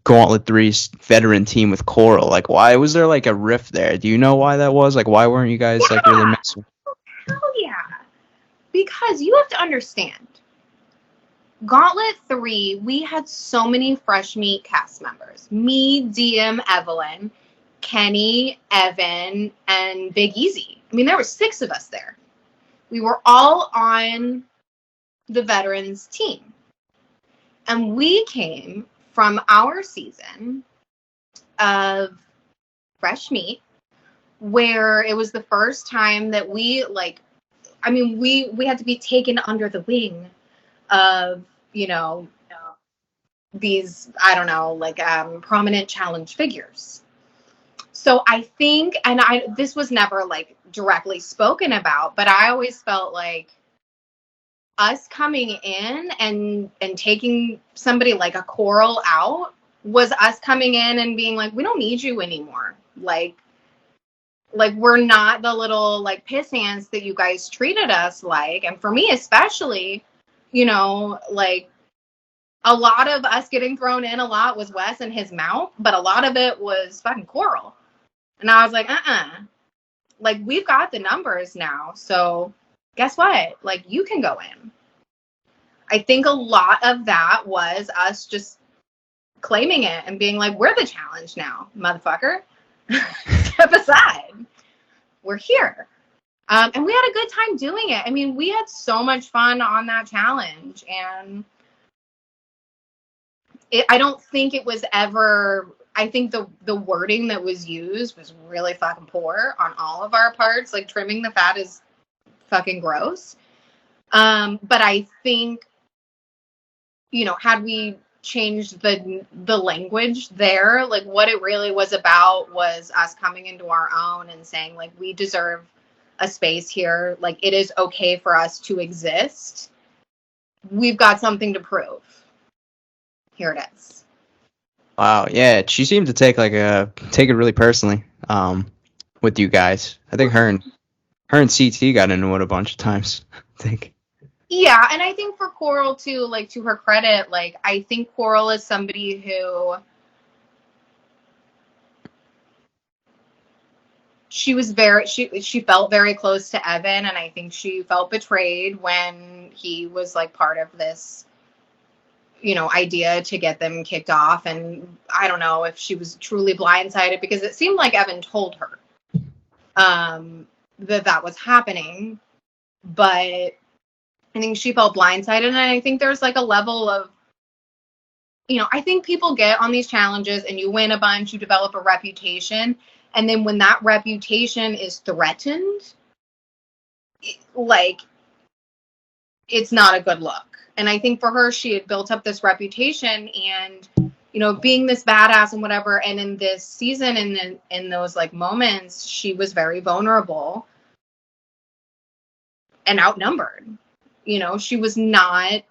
Gauntlet Three's veteran team with Coral? Like, why was there like a rift there? Do you know why that was? Like, why weren't you guys like really yeah, messing? hell yeah. Because you have to understand, Gauntlet 3, we had so many fresh meat cast members. Me, DM, Evelyn, Kenny, Evan, and Big Easy. I mean, there were 6 of us there. We were all on the veterans team. And we came from our season of Fresh Meat, where it was the first time that we we had to be taken under the wing of, these, I don't know, prominent challenge figures. So I think, and this was never like directly spoken about, but I always felt like us coming in and taking somebody like a Coral out was us coming in and being like, we don't need you anymore. Like we're not the little like piss ants that you guys treated us like. And for me especially, like a lot of us getting thrown in a lot was Wes and his mouth, but a lot of it was fucking Coral. And I was like, like we've got the numbers now. So guess what? Like you can go in. I think a lot of that was us just claiming it and being like, we're the challenge now, motherfucker. Step aside. We're here. And we had a good time doing it. I mean, we had so much fun on that challenge. And I don't think it was ever, I think the wording that was used was really fucking poor on all of our parts. Like trimming the fat is fucking gross. But I think, had we changed the language there, like what it really was about was us coming into our own and saying like, we deserve a space here. Like it is okay for us to exist. We've got something to prove. Here it is. Wow, yeah, she seemed to take take it really personally with you guys. I think her and CT got into it a bunch of times. I think. Yeah, and I think for Coral too, like to her credit, like I think Coral is somebody who she felt very close to Evan, and I think she felt betrayed when he was like part of this, idea to get them kicked off. And I don't know if she was truly blindsided because it seemed like Evan told her that was happening, but I think she felt blindsided, and I think there's like a level of, I think people get on these challenges and you win a bunch, you develop a reputation, and then when that reputation is threatened, it's not a good look. And I think for her, she had built up this reputation and, being this badass and whatever. And in this season and in those like moments, she was very vulnerable and outnumbered. She was not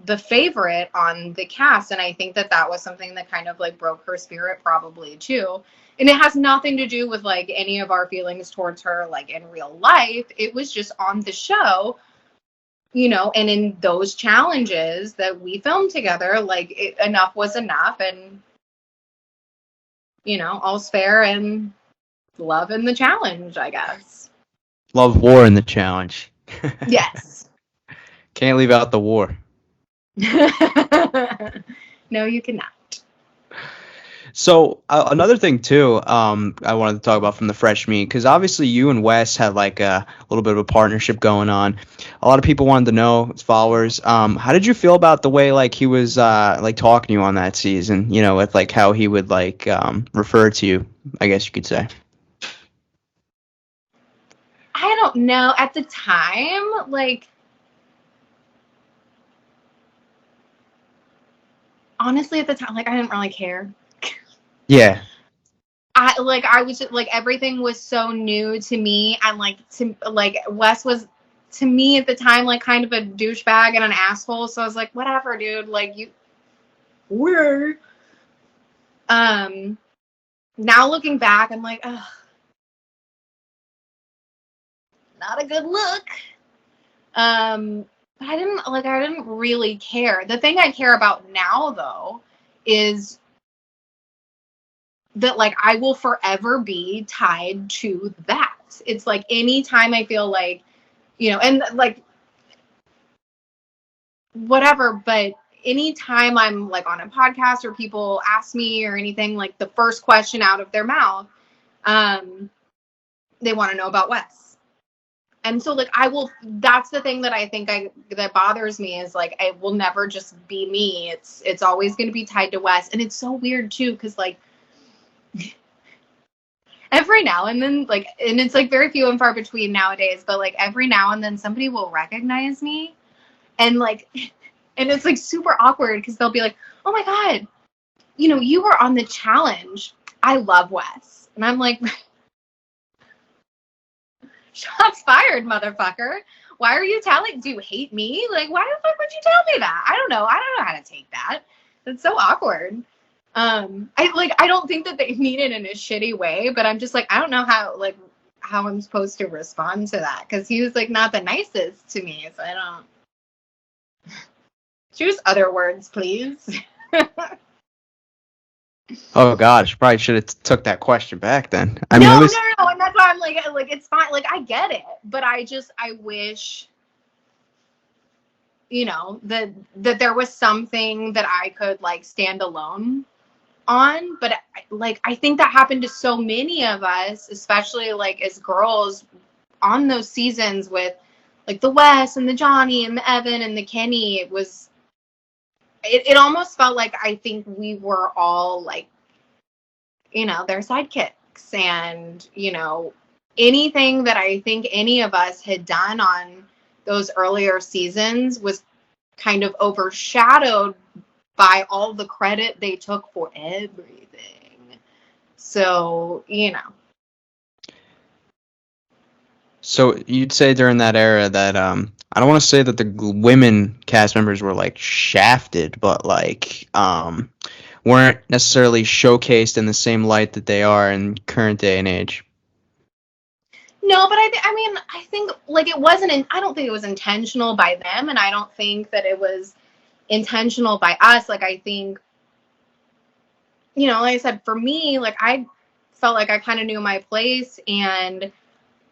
the favorite on the cast. And I think that was something that kind of like broke her spirit probably too. And it has nothing to do with like any of our feelings towards her, like in real life. It was just on the show, and in those challenges that we filmed together, like enough was enough. And, all's fair and love in the challenge, I guess. Love war in the challenge. Yes. Can't leave out the war. No, you cannot. So another thing too, I wanted to talk about from the fresh meat because obviously you and Wes had like a little bit of a partnership going on. A lot of people wanted to know, his followers. How did you feel about the way like he was like talking to you on that season? With like how he would like refer to you, I guess you could say. I don't know. At the time, like, honestly, at the time, like, I didn't really care. Yeah. I was just, like, everything was so new to me, and Wes was, to me at the time, like, kind of a douchebag and an asshole. So I was like, whatever, dude. Like, weird. Now looking back, I'm like, ugh, not a good look. But I didn't really care. The thing I care about now, though, is that, like, I will forever be tied to that. It's like anytime I feel like, and like, whatever, but anytime I'm like on a podcast or people ask me or anything, like the first question out of their mouth, they want to know about Wes. And so like that's the thing that I think that bothers me is like I will never just be me. It's always going to be tied to Wes. And it's so weird too, because like every now and then, like, and it's like very few and far between nowadays, but like every now and then somebody will recognize me and like, and it's like super awkward because they'll be like, oh my God, you were on the challenge. I love Wes. And I'm like, shots fired, motherfucker. Why are you do you hate me? Like, why the fuck would you tell me that? I don't know how to take that. That's so awkward. I don't think that they mean it in a shitty way, but I'm just like, I don't know how I'm supposed to respond to that. Cause he was like not the nicest to me. So I don't choose other words, please. Oh gosh, probably should have took that question back then. I mean, No, at least no, and that's why I'm like it's fine. Like I get it, but I wish, that there was something that I could like stand alone on. But like I think that happened to so many of us, especially like as girls on those seasons with like the Wes and the Johnny and the Evan and the Kenny. It almost felt like I think we were all like, their sidekicks and, anything that I think any of us had done on those earlier seasons was kind of overshadowed by all the credit they took for everything. So, So you'd say during that era that I don't want to say that the women cast members were like shafted, but like weren't necessarily showcased in the same light that they are in current day and age. No, but I think like it wasn't. I don't think it was intentional by them, and I don't think that it was intentional by us. Like I think, like I said, for me, like I felt like I kind of knew my place, and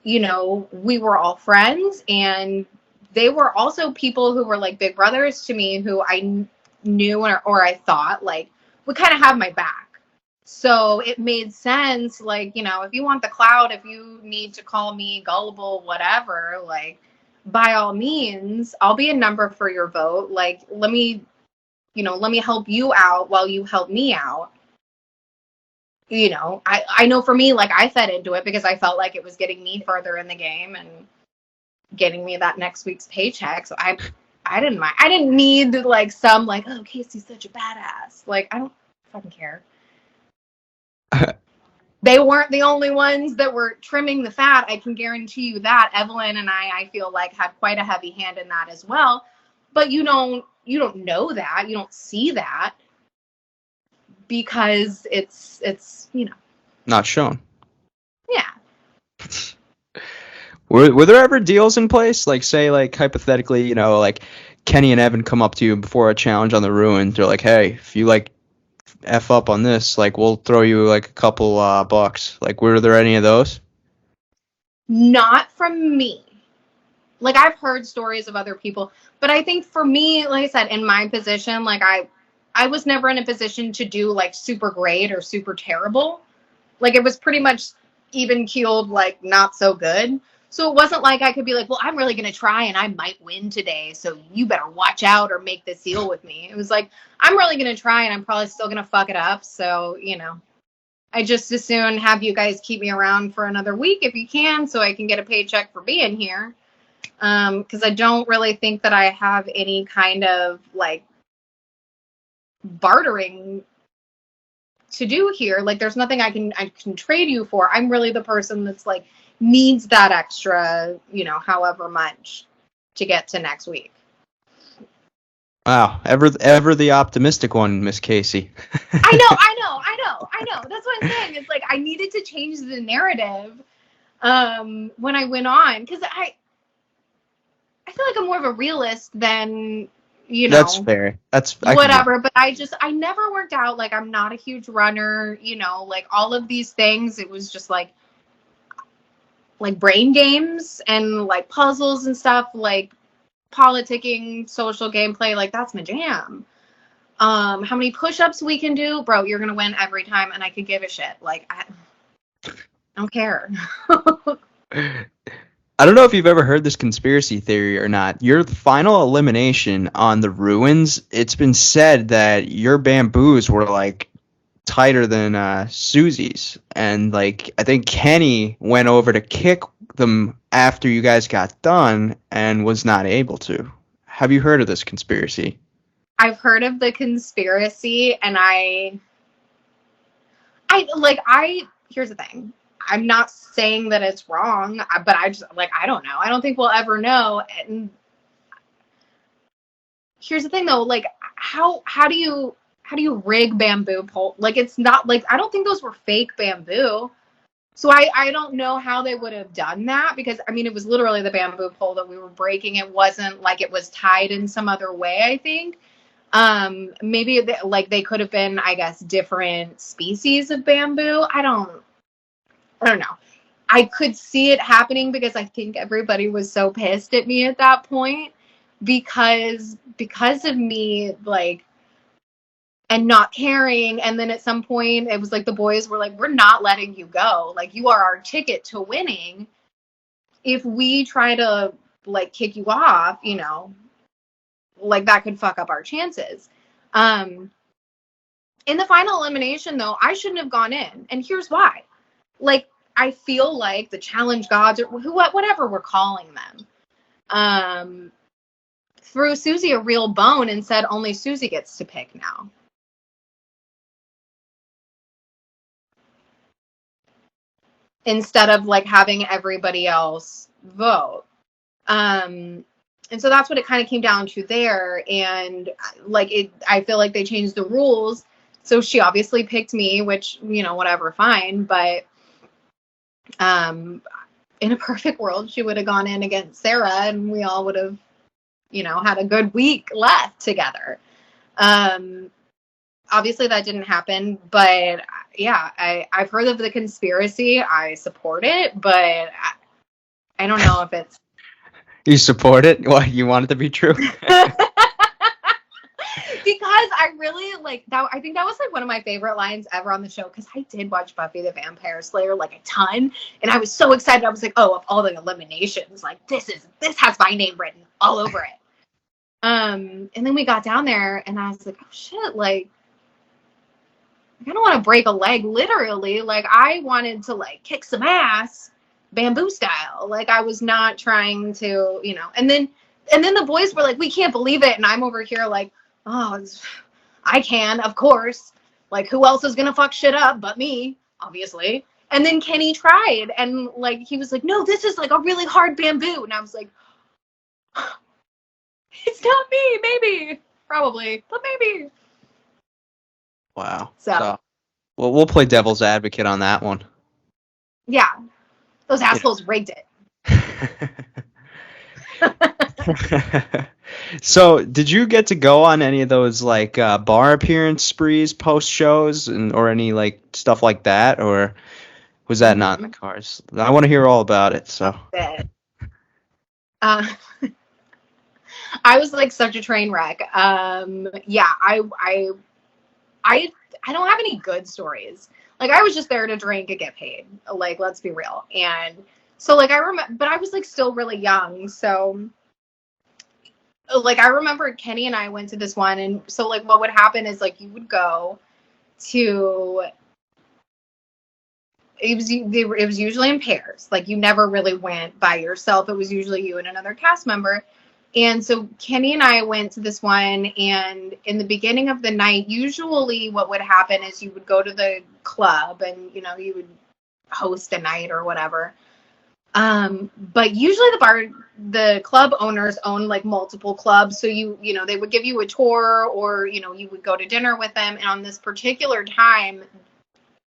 we were all friends, and they were also people who were like big brothers to me, who I knew or I thought like would kind of have my back. So it made sense, like, if you want the clout, if you need to call me gullible, whatever, like, by all means, I'll be a number for your vote. Like, let me help you out while you help me out. I know for me, like, I fed into it because I felt like it was getting me further in the game and getting me that next week's paycheck. So I didn't mind. I didn't need, like, some, like, oh, Casey's such a badass. Like, I don't fucking care. They weren't the only ones that were trimming the fat. I can guarantee you that. Evelyn and I feel like had quite a heavy hand in that as well. But you don't know that. You don't see that because it's Not shown. Yeah. Were there ever deals in place? Like, say, like, hypothetically, like, Kenny and Evan come up to you before a challenge on the Ruin. They're like, hey, if you, like, F up on this, like, we'll throw you, like, a couple bucks. Like, were there any of those? Not from me. Like, I've heard stories of other people. But I think for me, like I said, in my position, like, I was never in a position to do, like, super great or super terrible. Like, it was pretty much even keeled, like, not so good. So it wasn't like I could be like, well, I'm really going to try and I might win today, so you better watch out or make this deal with me. It was like, I'm really going to try and I'm probably still going to fuck it up. So, I just as soon have you guys keep me around for another week if you can, so I can get a paycheck for being here. Because I don't really think that I have any kind of, like, bartering to do here. Like, there's nothing I can trade you for. I'm really the person that's like needs that extra, however much to get to next week. Wow, ever the optimistic one, Miss Casey. I know. That's what I'm saying. It's like I needed to change the narrative when I went on, because I feel like I'm more of a realist than, That's fair. I can give. whatever. But I never worked out. Like, I'm not a huge runner, like all of these things. It was just like brain games and like puzzles and stuff, like politicking, social gameplay. Like, that's my jam. How many push-ups we can do, bro? You're gonna win every time, and I could give a shit. Like, I don't care. I don't know if you've ever heard this conspiracy theory or not. Your final elimination on the ruins, it's been said that your bamboos were like tighter than Susie's, and like I think Kenny went over to kick them after you guys got done and was not able to. Have you heard of this conspiracy? I've heard of the conspiracy, and I here's the thing. I'm not saying that it's wrong, but I just, like, I don't know. I don't think we'll ever know. And here's the thing though, like, how do you rig bamboo pole? Like, it's not like, I don't think those were fake bamboo. So I don't know how they would have done that, because I mean, it was literally the bamboo pole that we were breaking. It wasn't like it was tied in some other way, I think. Maybe like they could have been, I guess, different species of bamboo. I don't know. I could see it happening because I think everybody was so pissed at me at that point, because of me, like, and not caring. And then at some point it was like the boys were like, we're not letting you go. Like, you are our ticket to winning. If we try to like kick you off, like that could fuck up our chances. In the final elimination though, I shouldn't have gone in. And here's why. Like, I feel like the challenge gods, or whatever we're calling them, threw Susie a real bone and said only Susie gets to pick now. Instead of like having everybody else vote. And so that's what it kind of came down to there. And like, I feel like they changed the rules. So she obviously picked me, which, whatever, fine. But in a perfect world, she would have gone in against Sarah, and we all would have, had a good week left together. Obviously that didn't happen, but yeah, I've heard of the conspiracy. I support it, but I don't know if it's. You support it? What, you want it to be true? Because I really like that. I think that was like one of my favorite lines ever on the show, because I did watch Buffy the Vampire Slayer like a ton, and I was so excited. I was like, oh, of all the eliminations, like this has my name written all over it. And then we got down there, and I was like, oh shit, like, I don't want to break a leg, literally. Like, I wanted to like kick some ass, bamboo style. Like, I was not trying to, And then the boys were like, we can't believe it, and I'm over here like, oh, I can, of course. Like, who else is gonna fuck shit up but me, obviously? And then Kenny tried, and like he was like, no, this is like a really hard bamboo, and I was like, it's not me, maybe, probably, but maybe. Wow. So well, we'll play devil's advocate on that one. Yeah, those assholes rigged it. So, did you get to go on any of those like bar appearance sprees post shows or any like stuff like that, or was that not in the cards? I want to hear all about it. So, I was like such a train wreck. Yeah, I don't have any good stories. Like, I was just there to drink and get paid. Like, let's be real. And so like I remember, but I was like still really young, so. Like, I remember Kenny and I went to this one, and so like what would happen is like you would go to, it was usually in pairs. Like, you never really went by yourself. It was usually you and another cast member. And so Kenny and I went to this one, and in the beginning of the night, usually what would happen is you would go to the club and you would host a night or whatever. But usually the club owners own like multiple clubs. So they would give you a tour, or, you would go to dinner with them. And on this particular time,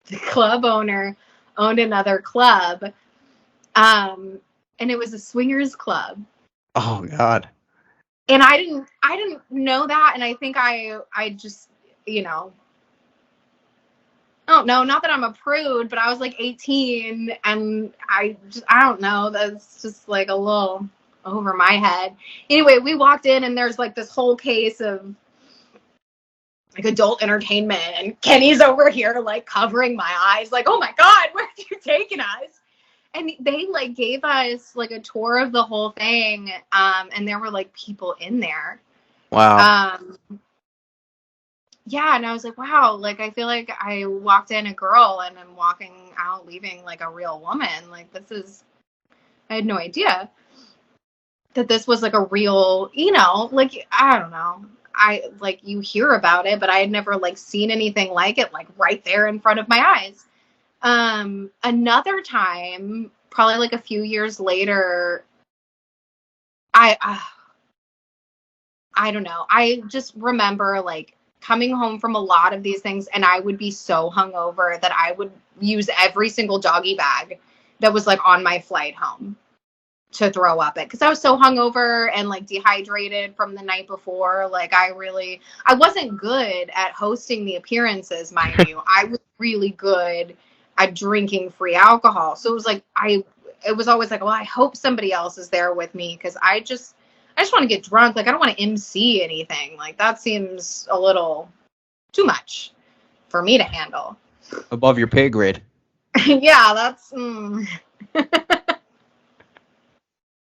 the club owner owned another club. And it was a swingers club. Oh God. And I didn't know that. And I think I just, I don't know, not that I'm a prude, but I was like 18, and I don't know, that's just like a little over my head. Anyway, we walked in, and there's like this whole case of like adult entertainment, and Kenny's over here like covering my eyes, like, oh my God, where are you taking us? And they like gave us like a tour of the whole thing, and there were like people in there. Wow. Yeah, and I was like, wow, like I feel like I walked in a girl and I'm walking out leaving like a real woman. Like I had no idea that this was like a real, like I don't know. I like you hear about it, but I had never like seen anything like it, like right there in front of my eyes. Another time, probably like a few years later, I don't know. I just remember like coming home from a lot of these things, and I would be so hungover that I would use every single doggy bag that was like on my flight home to throw up it, because I was so hungover and like dehydrated from the night before. Like I wasn't good at hosting the appearances, mind you. I was really good at drinking free alcohol. So it was like it was always like, well, I hope somebody else is there with me, because I just want to get drunk. Like, I don't want to MC anything. Like, that seems a little too much for me to handle. Above your pay grade. Yeah, that's... I'm,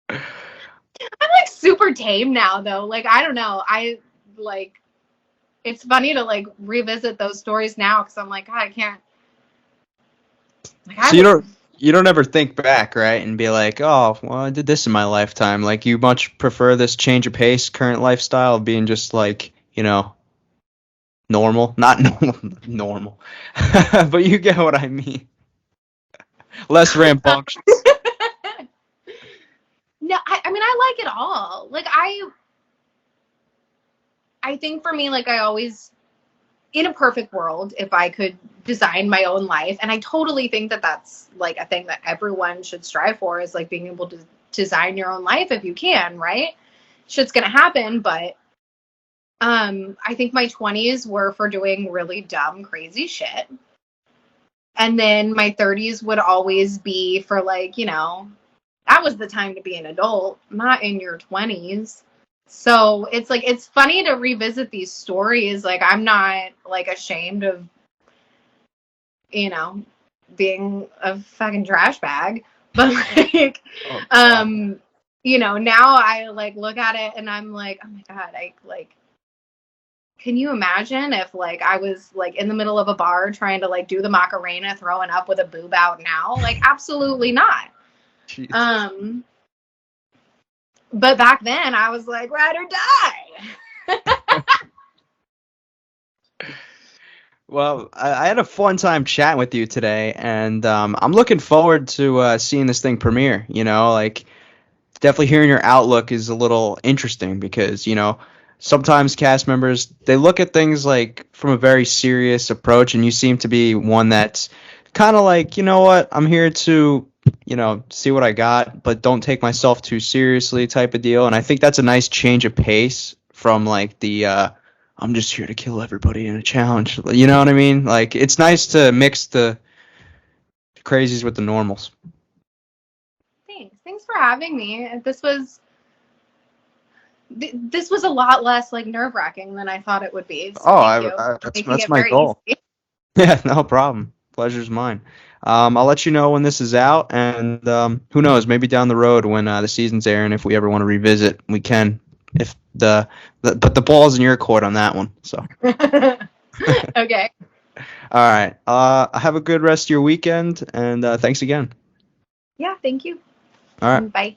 like, super tame now, though. Like, I don't know. It's funny to, like, revisit those stories now, because I'm like, God, I can't... Like, so you don't ever think back, right, and be like, oh, well, I did this in my lifetime. Like, you much prefer this change of pace, current lifestyle of being just like, normal, not normal, but you get what I mean. Less rambunctious. No, I mean, I like it all. Like, I think for me, like, I always, in a perfect world, if I could design my own life, and I totally think that that's like a thing that everyone should strive for, is like being able to design your own life if you can, right? Shit's gonna happen, but I think my 20s were for doing really dumb, crazy shit. And then my 30s would always be for like, that was the time to be an adult, not in your 20s. So it's like, it's funny to revisit these stories. Like, I'm not like ashamed of, being a fucking trash bag, but like, now I like look at it and I'm like, oh my God, can you imagine if like I was like in the middle of a bar trying to like do the Macarena, throwing up with a boob out now? Like, absolutely not. Jeez. But back then I was like, ride or die. Well, I had a fun time chatting with you today, and I'm looking forward to seeing this thing premiere. Like, definitely hearing your outlook is a little interesting because, sometimes cast members, they look at things like from a very serious approach, and you seem to be one that's kind of like, you know what, I'm here to, see what I got, but don't take myself too seriously type of deal. And I think that's a nice change of pace from like the I'm just here to kill everybody in a challenge. You know what I mean? Like, it's nice to mix the crazies with the normals. Thanks for having me. This was a lot less like nerve-wracking than I thought it would be. So That's my goal. Yeah, no problem. Pleasure's mine. I'll let you know when this is out, and who knows, maybe down the road when the season's airing, if we ever want to revisit, we can. If but the ball's in your court on that one. So. Okay. All right. Have a good rest of your weekend, and thanks again. Yeah, thank you. All right. Bye.